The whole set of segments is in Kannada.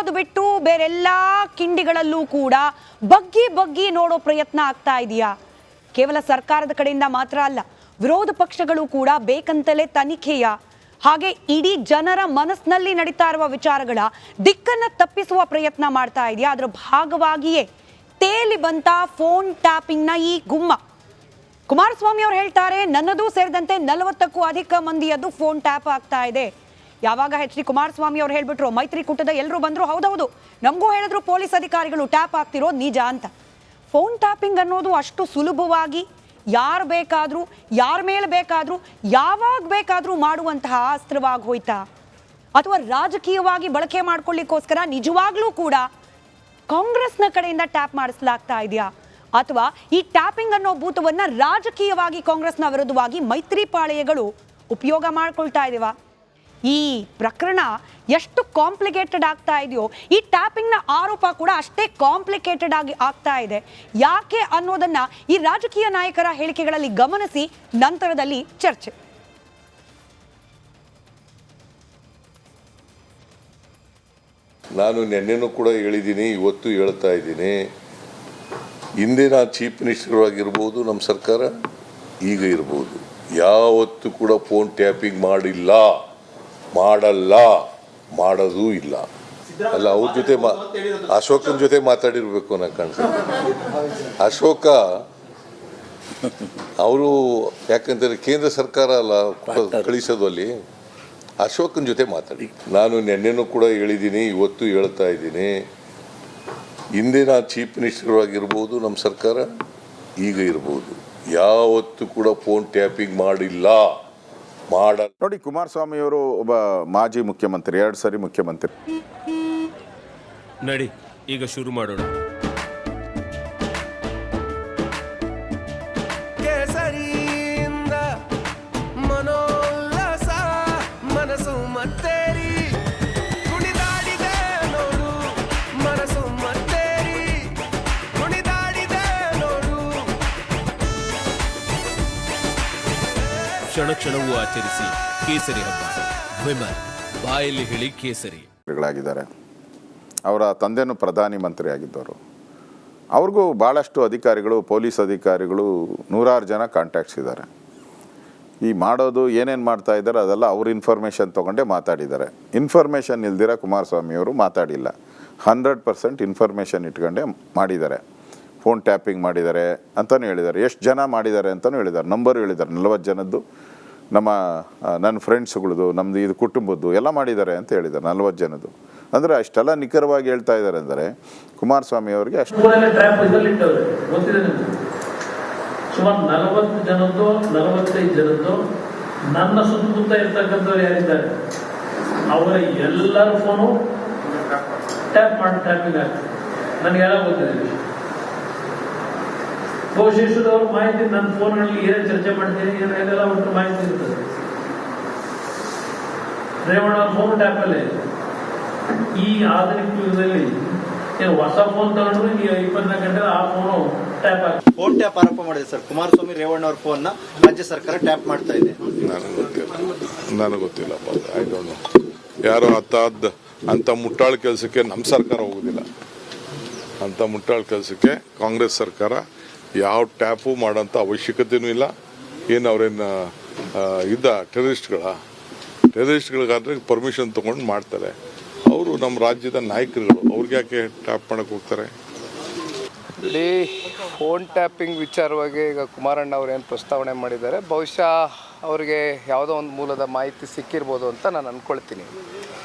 ಅನ್ನೋದು ಬಿಟ್ಟು ಬೇರೆಲ್ಲ ಕಿಂಡಿಗಳಲ್ಲೂ ಕೂಡ ಬಗ್ಗಿ ನೋಡೋ ಪ್ರಯತ್ನ ಆಗ್ತಾ ಇದೆಯಾ? ಕೇವಲ ಸರ್ಕಾರದ ಕಡೆಯಿಂದ ಮಾತ್ರ ಅಲ್ಲ, ವಿರೋಧ ಪಕ್ಷಗಳು ಕೂಡ ಬೇಕಂತಲೇ ತನಿಖೆಯ ಹಾಗೆ ಇಡೀ ಜನರ ಮನಸ್ಸಿನಲ್ಲಿ ನಡೀತಾ ಇರುವ ವಿಚಾರಗಳ ದಿಕ್ಕನ್ನ ತಪ್ಪಿಸುವ ಪ್ರಯತ್ನ ಮಾಡ್ತಾ ಇದೆಯಾ? ಅದರ ಭಾಗವಾಗಿಯೇ ತೇಲಿ ಬಂತ ಫೋನ್ ಟ್ಯಾಪಿಂಗ್ನ ಈ ಗುಮ್ಮ. ಕುಮಾರಸ್ವಾಮಿ ಅವರು ಹೇಳ್ತಾರೆ, ನನ್ನದು ಸೇರಿದಂತೆ 40ಕ್ಕೂ ಅಧಿಕ ಮಂದಿಯದ್ದು ಫೋನ್ ಟ್ಯಾಪ್ ಆಗ್ತಾ ಇದೆ. ಯಾವಾಗ ಎಚ್ ಡಿ ಕುಮಾರಸ್ವಾಮಿ ಅವರು ಹೇಳ್ಬಿಟ್ರು, ಮೈತ್ರಿಕೂಟದ ಎಲ್ಲರೂ ಬಂದ್ರು, ಹೌದೌದು ನಮಗೂ ಹೇಳಿದ್ರು ಪೊಲೀಸ್ ಅಧಿಕಾರಿಗಳು ಟ್ಯಾಪ್ ಆಗ್ತಿರೋದು ನಿಜ ಅಂತ. ಫೋನ್ ಟ್ಯಾಪಿಂಗ್ ಅನ್ನೋದು ಅಷ್ಟು ಸುಲಭವಾಗಿ ಯಾರು ಬೇಕಾದರೂ ಯಾರ ಮೇಲೆ ಬೇಕಾದರೂ ಯಾವಾಗ ಬೇಕಾದರೂ ಮಾಡುವಂತಹ ಅಸ್ತ್ರವಾಗಿ ಹೋಯ್ತಾ? ಅಥವಾ ರಾಜಕೀಯವಾಗಿ ಬಳಕೆ ಮಾಡ್ಕೊಳ್ಳಿಕ್ಕೋಸ್ಕರ ನಿಜವಾಗ್ಲೂ ಕೂಡ ಕಾಂಗ್ರೆಸ್ನ ಕಡೆಯಿಂದ ಟ್ಯಾಪ್ ಮಾಡಿಸಲಾಗ್ತಾ ಇದೆಯಾ? ಅಥವಾ ಈ ಟ್ಯಾಪಿಂಗ್ ಅನ್ನೋ ಭೂತವನ್ನ ರಾಜಕೀಯವಾಗಿ ಕಾಂಗ್ರೆಸ್ನ ವಿರುದ್ಧವಾಗಿ ಮೈತ್ರಿ ಪಾಳೆಯಗಳು ಉಪಯೋಗ ಮಾಡ್ಕೊಳ್ತಾ ಇದೀವಾ? ಈ ಪ್ರಕರಣ ಎಷ್ಟು ಕಾಂಪ್ಲಿಕೇಟೆಡ್ ಆಗ್ತಾ ಇದೆಯೋ, ಈ ಟ್ಯಾಪಿಂಗ್ನ ಆರೋಪ ಕೂಡ ಅಷ್ಟೇ ಕಾಂಪ್ಲಿಕೇಟೆಡ್ ಆಗಿ ಆಗ್ತಾ ಇದೆ. ಯಾಕೆ ಅನ್ನೋದನ್ನ ಈ ರಾಜಕೀಯ ನಾಯಕರ ಹೇಳಿಕೆಗಳಲ್ಲಿ ಗಮನಿಸಿ ನಂತರದಲ್ಲಿ ಚರ್ಚೆ. ನಾನು ನಿನ್ನೆನೂ ಕೂಡ ಹೇಳಿದ್ದೀನಿ, ಇವತ್ತು ಹೇಳ್ತಾ ಇದ್ದೀನಿ. ಹಿಂದಿನ ಚೀಫ್ ಮಿನಿಸ್ಟರ್ ಆಗಿರ್ಬೋದು, ನಮ್ಮ ಸರ್ಕಾರ ಈಗ ಇರ್ಬೋದು, ಯಾವತ್ತೂ ಕೂಡ ಫೋನ್ ಟ್ಯಾಪಿಂಗ್ ಮಾಡಿಲ್ಲ, ಮಾಡಲ್ಲ, ಮಾಡೋದೂ ಇಲ್ಲ. ಅಲ್ಲ, ಅವ್ರ ಜೊತೆ ಅಶೋಕನ ಜೊತೆ ಮಾತಾಡಿರ್ಬೇಕು ಅನ್ನೋ ಕಾಣ್ತದೆ. ಅಶೋಕ ಅವರು ಯಾಕಂದರೆ ಕೇಂದ್ರ ಸರ್ಕಾರ ಅಲ್ಲ ಕಳಿಸೋದು, ಅಲ್ಲಿ ಅಶೋಕನ ಜೊತೆ ಮಾತಾಡಿ. ನಾನು ನಿನ್ನೆನೂ ಕೂಡ ಹೇಳಿದ್ದೀನಿ, ಇವತ್ತು ಹೇಳ್ತಾ ಇದ್ದೀನಿ. ಹಿಂದಿನ ಚೀಫ್ ಮಿನಿಸ್ಟರ್ ಆಗಿರ್ಬೋದು, ನಮ್ಮ ಸರ್ಕಾರ ಈಗ ಇರ್ಬೋದು, ಯಾವತ್ತೂ ಕೂಡ ಫೋನ್ ಟ್ಯಾಪಿಂಗ್ ಮಾಡಿಲ್ಲ, ನೋಡಿ, ಕುಮಾರಸ್ವಾಮಿ ಅವರು ಒಬ್ಬ ಮಾಜಿ ಮುಖ್ಯಮಂತ್ರಿ, 2 ಸರಿ ಮುಖ್ಯಮಂತ್ರಿ. ನಡಿ ಈಗ ಶುರು ಮಾಡೋಣ. ಕೇಸರಿಯಿಂದ ಮನೋಲ್ಲಾಸ ಮನಸ್ಸು ಮತ್ತೇರಿ ಕುಣಿದಾಡಿದೆ ನೋಡು, ಮನಸ್ಸು ಮತ್ತೇರಿ ಕುಣಿದಾಡಿದೆ ನೋಡು. ಕ್ಷಣ ಕ್ಷಣವೂ ಆಚರಿಸಿ ಕೇಸರಿ ಹಬ್ಬ. ವಿಮಲ್ ಬಾಯಲ್ಲಿ ಹೇಳಿ ಕೇಸರಿ ಗಳಾಗಿದ್ದಾರೆ. ಅವರ ತಂದೆನೂ ಪ್ರಧಾನಿ ಮಂತ್ರಿ ಆಗಿದ್ದವರು. ಅವ್ರಿಗೂ ಭಾಳಷ್ಟು ಅಧಿಕಾರಿಗಳು, ಪೊಲೀಸ್ ಅಧಿಕಾರಿಗಳು, 100 ಜನ ಕಾಂಟ್ಯಾಕ್ಟ್ಸ್ ಇದ್ದಾರೆ. ಈ ಮಾಡೋದು ಏನೇನು ಮಾಡ್ತಾ ಇದ್ದಾರೆ ಅದೆಲ್ಲ ಅವ್ರ ಇನ್ಫಾರ್ಮೇಷನ್ ತೊಗೊಂಡೇ ಮಾತಾಡಿದ್ದಾರೆ. ಇನ್ಫಾರ್ಮೇಷನ್ ಇಲ್ದಿರ ಕುಮಾರಸ್ವಾಮಿಯವರು ಮಾತಾಡಿಲ್ಲ. 100% ಇನ್ಫಾರ್ಮೇಷನ್ ಇಟ್ಕೊಂಡೇ ಮಾಡಿದ್ದಾರೆ. ಫೋನ್ ಟ್ಯಾಪಿಂಗ್ ಮಾಡಿದ್ದಾರೆ ಅಂತಲೂ ಹೇಳಿದ್ದಾರೆ. ಎಷ್ಟು ಜನ ಮಾಡಿದ್ದಾರೆ ಅಂತಲೂ ಹೇಳಿದ್ದಾರೆ. ನಂಬರು ಹೇಳಿದ್ದಾರೆ, 40 ಜನದ್ದು, ನನ್ನ ಫ್ರೆಂಡ್ಸ್ಗಳದ್ದು, ನಮ್ಮದು ಇದು ಕುಟುಂಬದ್ದು ಎಲ್ಲ ಮಾಡಿದ್ದಾರೆ ಅಂತ ಹೇಳಿದ್ದಾರೆ, 40 ಜನದ್ದು. ಅಂದರೆ ಅಷ್ಟೆಲ್ಲ ನಿಖರವಾಗಿ ಹೇಳ್ತಾ ಇದ್ದಾರೆ ಅಂದರೆ ಕುಮಾರಸ್ವಾಮಿ ಅವರಿಗೆ ಅಷ್ಟು. ಸುಮಾರು 40 ಜನದ್ದು 45 ಜನದ್ದು ನನ್ನ ಸುತ್ತಮುತ್ತ ಇರ್ತಕ್ಕಂಥವ್ರು ಯಾರಿದ್ದಾರೆ ಅವರ ಎಲ್ಲರ ಫೋನು ಟ್ಯಾಪಿಂಗ್ ಆಗ್ತದೆ. ನನಗೆಲ್ಲ ಗೊತ್ತಿದೆ. ಬಹುಶೇಷದವ್ರ ಮಾಹಿತಿ ನನ್ನ ಫೋನ್ಗಳಲ್ಲಿ ಏನೇನು ಚರ್ಚೆ ಮಾಡ್ತೀನಿ ಏನೆಲ್ಲ ಒಟ್ಟು ಮಾಹಿತಿ ಇರ್ತದೆ. ರೇವಣ್ಣ ಫೋನ್ ಟ್ಯಾಪಲ್ಲಿ ಈ ಆಧುನಿಕ ಯುಗದಲ್ಲಿ ಏನು ಹೊಸ ಫೋನ್ ತಗೊಂಡ್ರು 24 ಗಂಟೆ ಆ ಫೋನು ಟ್ಯಾಪ್ ಆಗಿ ಫೋನ್ ಟ್ಯಾಪ್ ಆರೋಪ ಮಾಡಿದೆ ಸರ್. ಕುಮಾರಸ್ವಾಮಿ ರೇವಣ್ಣ ಅವ್ರ ಫೋನ್ ರಾಜ್ಯ ಸರ್ಕಾರ ಟ್ಯಾಪ್ ಮಾಡ್ತಾ ಇದೆ. ನನಗೆ ಗೊತ್ತಿಲ್ಲಪ್ಪ, ಐ ಡೋಂಟ್ ನೋ. ಯಾರೋ ಅಂತ ಮುಟ್ಟಾಳ ಕೆಲಸಕ್ಕೆ ನಮ್ಮ ಸರ್ಕಾರ ಹೋಗೋದಿಲ್ಲ. ಅಂತ ಮುಟ್ಟಾಳ ಕೆಲಸಕ್ಕೆ ಕಾಂಗ್ರೆಸ್ ಸರ್ಕಾರ ಯಾವ ಟ್ಯಾಪು ಮಾಡೋಂಥ ಅವಶ್ಯಕತೆಯೂ ಇಲ್ಲ. ಏನು ಅವ್ರೇನು ಟೆರರಿಸ್ಟ್ಗಳಿಗಾದ್ರೆ ಪರ್ಮಿಷನ್ ತೊಗೊಂಡು ಮಾಡ್ತಾರೆ. ಅವರು ನಮ್ಮ ರಾಜ್ಯದ ನಾಯಕರುಗಳು, ಅವ್ರಿಗೆ ಯಾಕೆ ಟ್ಯಾಪ್ ಮಾಡೋಕ್ಕೆ ಹೋಗ್ತಾರೆ? ಇಲ್ಲಿ ಫೋನ್ ಟ್ಯಾಪಿಂಗ್ ವಿಚಾರವಾಗಿ ಈಗ ಕುಮಾರಣ್ಣ ಅವರು ಏನು ಪ್ರಸ್ತಾವನೆ ಮಾಡಿದ್ದಾರೆ, ಬಹುಶಃ ಅವರಿಗೆ ಯಾವುದೋ ಒಂದು ಮೂಲದ ಮಾಹಿತಿ ಸಿಕ್ಕಿರ್ಬೋದು ಅಂತ ನಾನು ಅಂದ್ಕೊಳ್ತೀನಿ.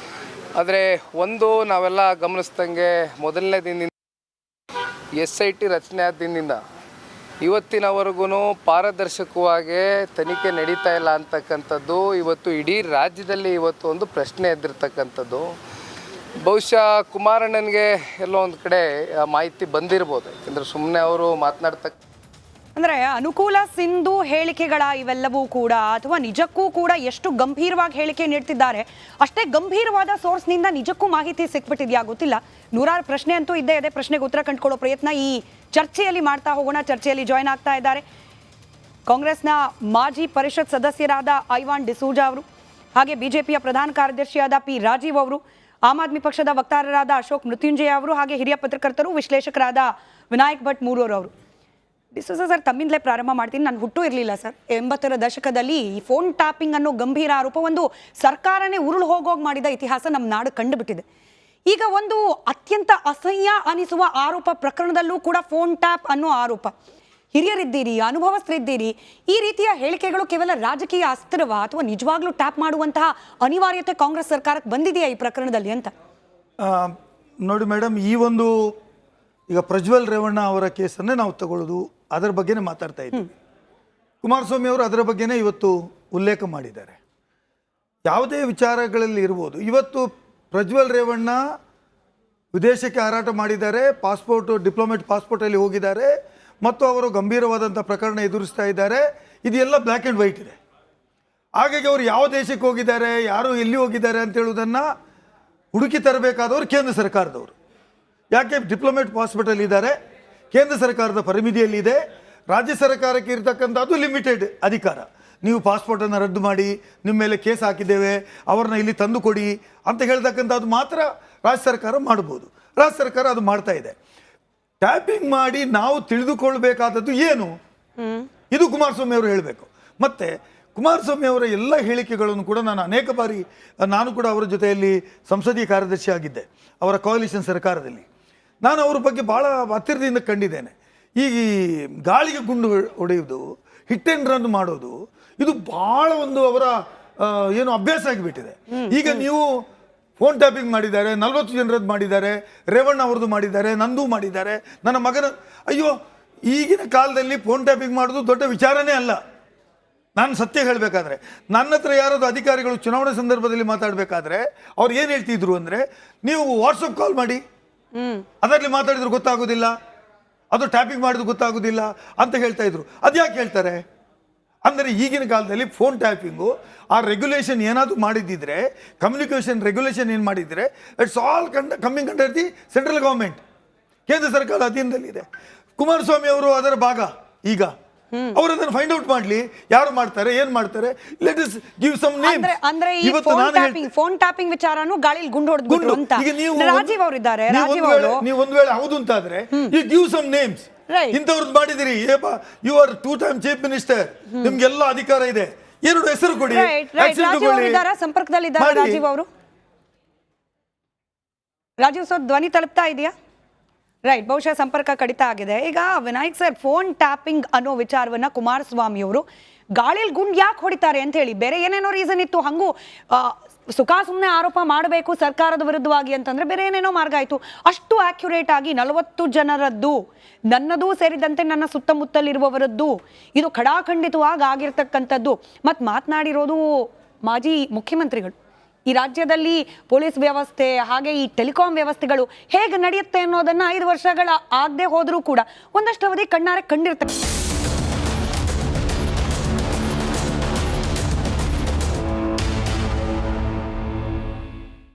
ಆದರೆ ಒಂದು ನಾವೆಲ್ಲ ಗಮನಿಸ್ದಂಗೆ ಮೊದಲನೇ ದಿನದಿಂದ SIT ರಚನೆ ಆದ ದಿನದಿಂದ ಇವತ್ತಿನವರೆಗೂ ಪಾರದರ್ಶಕವಾಗಿ ತನಿಖೆ ನಡೀತಾ ಇಲ್ಲ ಅಂತಕ್ಕಂಥದ್ದು ಇವತ್ತು ಇಡೀ ರಾಜ್ಯದಲ್ಲಿ ಇವತ್ತು ಒಂದು ಪ್ರಶ್ನೆ ಎದ್ದಿರ್ತಕ್ಕಂಥದ್ದು. ಬಹುಶಃ ಕುಮಾರಣ್ಣನಿಗೆ ಎಲ್ಲೋ ಒಂದು ಕಡೆ ಮಾಹಿತಿ ಬಂದಿರ್ಬೋದು. ಯಾಕೆಂದರೆ ಸುಮ್ಮನೆ ಅವರು ಅಂದರೆ ಅನುಕೂಲ ಸಿಂಧು ಹೇಳಿಕೆಗಳ ಇವೆಲ್ಲವೂ ಕೂಡ, ಅಥವಾ ನಿಜಕ್ಕೂ ಕೂಡ ಎಷ್ಟು ಗಂಭೀರವಾಗಿ ಹೇಳಿಕೆ ನೀಡ್ತಿದ್ದಾರೆ ಅಷ್ಟೇ ಗಂಭೀರವಾದ ಸೋರ್ಸ್ನಿಂದ ನಿಜಕ್ಕೂ ಮಾಹಿತಿ ಸಿಕ್ಬಿಟ್ಟಿದೆಯಾ ಗೊತ್ತಿಲ್ಲ. 100 ಪ್ರಶ್ನೆ ಅಂತೂ ಇದ್ದೇ ಇದೆ. ಪ್ರಶ್ನೆಗೆ ಉತ್ತರ ಕಂಡುಕೊಳ್ಳೋ ಪ್ರಯತ್ನ ಈ ಚರ್ಚೆಯಲ್ಲಿ ಮಾಡ್ತಾ ಹೋಗೋಣ. ಚರ್ಚೆಯಲ್ಲಿ ಜಾಯ್ನ್ ಆಗ್ತಾ ಇದ್ದಾರೆ ಕಾಂಗ್ರೆಸ್ನ ಮಾಜಿ ಪರಿಷತ್ ಸದಸ್ಯರಾದ ಐವಾನ್ ಡಿಸೂಜಾ ಅವರು, ಹಾಗೆ ಬಿಜೆಪಿಯ ಪ್ರಧಾನ ಕಾರ್ಯದರ್ಶಿಯಾದ ಪಿ ರಾಜೀವ್ ಅವರು, ಆಮ್ ಆದ್ಮಿ ಪಕ್ಷದ ವಕ್ತಾರರಾದ ಅಶೋಕ್ ಮೃತ್ಯುಂಜಯ ಅವರು ಹಾಗೆ ಹಿರಿಯ ಪತ್ರಕರ್ತರು ವಿಶ್ಲೇಷಕರಾದ ವಿನಾಯಕ್ ಭಟ್ ಮೂರೂರ್ ಅವರು. ಡಿಸೋಜಾ ಸರ್, ತಮ್ಮಿಂದಲೇ ಪ್ರಾರಂಭ ಮಾಡ್ತೀನಿ. ನಾನು ಹುಟ್ಟು ಇರಲಿಲ್ಲ ಸರ್. 80ರ ದಶಕದಲ್ಲಿ ಈ ಫೋನ್ ಟ್ಯಾಪಿಂಗ್ ಅನ್ನೋ ಗಂಭೀರ ಆರೋಪ ಒಂದು ಸರ್ಕಾರನೇ ಉರುಳು ಹೋಗೋಗಿ ಮಾಡಿದ ಇತಿಹಾಸ ನಮ್ಮ ನಾಡು ಕಂಡುಬಿಟ್ಟಿದೆ. ಈಗ ಒಂದು ಅತ್ಯಂತ ಅಸಹ್ಯ ಅನಿಸುವ ಆರೋಪ ಪ್ರಕರಣದಲ್ಲೂ ಕೂಡ ಫೋನ್ ಟ್ಯಾಪ್ ಅನ್ನೋ ಆರೋಪ. ಹಿರಿಯರಿದ್ದೀರಿ, ಅನುಭವಸ್ಥರಿದ್ದೀರಿ, ಈ ರೀತಿಯ ಹೇಳಿಕೆಗಳು ಕೇವಲ ರಾಜಕೀಯ ಅಸ್ತ್ರವ ಅಥವಾ ನಿಜವಾಗ್ಲೂ ಟ್ಯಾಪ್ ಮಾಡುವಂತಹ ಅನಿವಾರ್ಯತೆ ಕಾಂಗ್ರೆಸ್ ಸರ್ಕಾರಕ್ಕೆ ಬಂದಿದೆಯಾ ಈ ಪ್ರಕರಣದಲ್ಲಿ ಅಂತ? ನೋಡಿ ಮೇಡಮ್, ಈ ಒಂದು ಈಗ ಪ್ರಜ್ವಲ್ ರೇವಣ್ಣ ಅವರ ಕೇಸನ್ನೇ ನಾವು ತಗೊಳ್ಳೋದು, ಅದರ ಬಗ್ಗೆನೇ ಮಾತಾಡ್ತಾ ಇದ್ದೀವಿ. ಕುಮಾರಸ್ವಾಮಿ ಅವರು ಅದರ ಬಗ್ಗೆನೇ ಇವತ್ತು ಉಲ್ಲೇಖ ಮಾಡಿದ್ದಾರೆ. ಯಾವುದೇ ವಿಚಾರಗಳಲ್ಲಿ ಇರ್ಬೋದು. ಇವತ್ತು ಪ್ರಜ್ವಲ್ ರೇವಣ್ಣ ವಿದೇಶಕ್ಕೆ ಹಾರಾಟ ಮಾಡಿದ್ದಾರೆ, ಡಿಪ್ಲೊಮೇಟ್ ಪಾಸ್ಪೋರ್ಟಲ್ಲಿ ಹೋಗಿದ್ದಾರೆ ಮತ್ತು ಅವರು ಗಂಭೀರವಾದಂಥ ಪ್ರಕರಣ ಎದುರಿಸ್ತಾ ಇದ್ದಾರೆ. ಇದೆಲ್ಲ ಬ್ಲ್ಯಾಕ್ ಆ್ಯಂಡ್ ವೈಟ್ ಇದೆ. ಹಾಗಾಗಿ ಅವರು ಯಾವ ದೇಶಕ್ಕೆ ಹೋಗಿದ್ದಾರೆ, ಯಾರು ಎಲ್ಲಿ ಹೋಗಿದ್ದಾರೆ ಅಂತ ಹೇಳುವುದನ್ನು ಹುಡುಕಿ ತರಬೇಕಾದವರು ಕೇಂದ್ರ ಸರ್ಕಾರದವರು. ಯಾಕೆ ಡಿಪ್ಲೊಮೇಟ್ ಪಾಸ್ಪೋರ್ಟಲ್ಲಿ ಇದ್ದಾರೆ, ಕೇಂದ್ರ ಸರ್ಕಾರದ ಪರಿಮಿತಿಯಲ್ಲಿದೆ. ರಾಜ್ಯ ಸರ್ಕಾರಕ್ಕೆ ಇರತಕ್ಕಂಥದ್ದು ಲಿಮಿಟೆಡ್ ಅಧಿಕಾರ. ನೀವು ಪಾಸ್ಪೋರ್ಟನ್ನು ರದ್ದು ಮಾಡಿ, ನಿಮ್ಮ ಮೇಲೆ ಕೇಸ್ ಹಾಕಿದ್ದೇವೆ, ಅವ್ರನ್ನ ಇಲ್ಲಿ ತಂದು ಕೊಡಿ ಅಂತ ಹೇಳ್ತಕ್ಕಂಥದ್ದು ಮಾತ್ರ ರಾಜ್ಯ ಸರ್ಕಾರ ಮಾಡ್ಬೋದು. ರಾಜ್ಯ ಸರ್ಕಾರ ಅದು ಮಾಡ್ತಾ ಇದೆ. ಟ್ಯಾಪಿಂಗ್ ಮಾಡಿ ನಾವು ತಿಳಿದುಕೊಳ್ಬೇಕಾದದ್ದು ಏನು, ಇದು ಕುಮಾರಸ್ವಾಮಿ ಅವರು ಹೇಳಬೇಕು. ಮತ್ತು ಕುಮಾರಸ್ವಾಮಿ ಅವರ ಎಲ್ಲ ಹೇಳಿಕೆಗಳನ್ನು ಕೂಡ ನಾನು ಕೂಡ ಅವರ ಜೊತೆಯಲ್ಲಿ ಸಂಸದೀಯ ಕಾರ್ಯದರ್ಶಿ ಆಗಿದ್ದೆ, ಅವರ ಕೋalition ಸರ್ಕಾರದಲ್ಲಿ. ನಾನು ಅವ್ರ ಬಗ್ಗೆ ಭಾಳ ಹತ್ತಿರದಿಂದ ಕಂಡಿದ್ದೇನೆ. ಈ ಗಾಳಿಗೆ ಗುಂಡು ಹೊಡೆಯುವುದು, ಹಿಟ್ ಆ್ಯಂಡ್ ರನ್ ಮಾಡೋದು, ಇದು ಭಾಳ ಒಂದು ಅವರ ಏನು ಅಭ್ಯಾಸ ಆಗಿಬಿಟ್ಟಿದೆ. ಈಗ ನೀವು ಫೋನ್ ಟ್ಯಾಪಿಂಗ್ ಮಾಡಿದ್ದಾರೆ, 40 ಜನರದ್ದು ಮಾಡಿದ್ದಾರೆ, ರೇವಣ್ಣ ಅವ್ರದ್ದು ಮಾಡಿದ್ದಾರೆ, ನಂದು ಮಾಡಿದ್ದಾರೆ, ನನ್ನ ಮಗನ. ಅಯ್ಯೋ, ಈಗಿನ ಕಾಲದಲ್ಲಿ ಫೋನ್ ಟ್ಯಾಪಿಂಗ್ ಮಾಡೋದು ದೊಡ್ಡ ವಿಚಾರನೇ ಅಲ್ಲ. ನಾನು ಸತ್ಯ ಹೇಳಬೇಕಾದ್ರೆ, ನನ್ನ ಹತ್ರ ಯಾರಾದ್ರು ಅಧಿಕಾರಿಗಳು ಚುನಾವಣೆ ಸಂದರ್ಭದಲ್ಲಿ ಮಾತಾಡಬೇಕಾದ್ರೆ ಅವ್ರು ಏನು ಹೇಳ್ತಿದ್ರು ಅಂದರೆ, ನೀವು ವಾಟ್ಸಪ್ ಕಾಲ್ ಮಾಡಿ, ಅದರಲ್ಲಿ ಮಾತಾಡಿದ್ರು ಗೊತ್ತಾಗೋದಿಲ್ಲ, ಅದು ಟ್ಯಾಪಿಂಗ್ ಮಾಡಿದ್ರು ಗೊತ್ತಾಗೋದಿಲ್ಲ ಅಂತ ಹೇಳ್ತಾ ಇದ್ರು. ಅದ್ಯಾಕೆ ಹೇಳ್ತಾರೆ ಅಂದರೆ, ಈಗಿನ ಕಾಲದಲ್ಲಿ ಫೋನ್ ಟ್ಯಾಪಿಂಗು ಆ ರೆಗ್ಯುಲೇಷನ್ ಏನಾದರೂ ಮಾಡಿದ್ದಿದ್ರೆ, ಕಮ್ಯುನಿಕೇಷನ್ ರೆಗ್ಯುಲೇಷನ್ ಏನು ಮಾಡಿದರೆ, it's all coming under the central government, ಕೇಂದ್ರ ಸರ್ಕಾರ ಅಧೀನದಲ್ಲಿದೆ. ಕುಮಾರಸ್ವಾಮಿ ಅವರು ಅದರ ಭಾಗ. ಈಗ ಅವರು ಅದನ್ನು ಫೈಂಡ್ ಔಟ್ ಮಾಡಲಿ, ಯಾರು ಮಾಡ್ತಾರೆ, ಏನು ಮಾಡ್ತಾರೆ. Let us give some names. ಅಂದ್ರೆ ಈ ಫೋನ್ ಟ್ಯಾಪಿಂಗ್ ವಿಚಾರನು ಗಾಳಿಲಿ ಗುಂಡು ಹೊಡೆದ್ಬಿಟ್ರು ಅಂತ ರಾಜೀವ್ ಅವರು ಇದ್ದಾರೆ. ನೀವು ಒಂದು ವೇಳೆ ಹೌದು ಅಂತಾದ್ರೆ ಯು ಗಿವ್ ಸಮ್ ನೇಮ್ಸ್. ಇಂಥವ್ರದ್ದು ಮಾಡಿದಿರಿ, you are 2 time chief minister, ನಿಮ್ಗೆಲ್ಲ ಅಧಿಕಾರ ಇದೆ, 2 ಹೆಸರು ಕೊಡಿ. ಸಂಪರ್ಕದಲ್ಲಿದ್ದಾರೆ ರಾಜೀವ್ ಅವರು. ರಾಜೀವ್ ಸರ್, ಧ್ವನಿ ತಲುಪ್ತಾ ಇದೆಯಾ? ರೈಟ್, ಬಹುಶಃ ಸಂಪರ್ಕ ಕಡಿತ ಆಗಿದೆ. ಈಗ ವಿನಾಯಕ್ ಸರ್, ಫೋನ್ ಟ್ಯಾಪಿಂಗ್ ಅನ್ನೋ ವಿಚಾರವನ್ನ ಕುಮಾರಸ್ವಾಮಿ ಅವರು ಗಾಳಿಯಲ್ಲಿ ಗುಂಡು ಯಾಕೆ ಹೊಡಿತಾರೆ ಅಂತ ಹೇಳಿ, ಬೇರೆ ಏನೇನೋ ರೀಸನ್ ಇತ್ತು, ಹಂಗೂ ಸುಖ ಸುಮ್ಮನೆ ಆರೋಪ ಮಾಡಬೇಕು ಸರ್ಕಾರದ ವಿರುದ್ಧವಾಗಿ ಅಂತಂದ್ರೆ ಬೇರೆ ಏನೇನೋ ಮಾರ್ಗ ಆಯಿತು. ಅಷ್ಟು ಆಕ್ಯುರೇಟ್ ಆಗಿ 40 ಜನರದ್ದು, ನನ್ನದೂ ಸೇರಿದಂತೆ ನನ್ನ ಸುತ್ತಮುತ್ತಲಿರುವವರದ್ದು, ಇದು ಖಡಾಖಂಡಿತವಾಗಿ ಆಗಿರ್ತಕ್ಕಂಥದ್ದು. ಮತ್ತು ಮಾತನಾಡಿರೋದು ಮಾಜಿ ಮುಖ್ಯಮಂತ್ರಿಗಳು. ಈ ರಾಜ್ಯದಲ್ಲಿ ಪೊಲೀಸ್ ವ್ಯವಸ್ಥೆ ಹಾಗೆ ಈ ಟೆಲಿಕಾಂ ವ್ಯವಸ್ಥೆಗಳು ಹೇಗೆ ನಡೆಯುತ್ತೆ ಅನ್ನೋದನ್ನ 5 ವರ್ಷಗಳ ಆಗದೆ ಹೋದರೂ ಕೂಡ ಒಂದಷ್ಟು ಅವಧಿ ಕಣ್ಣಾರೆ ಕಂಡಿರ್ತಕ್ಕಂಥ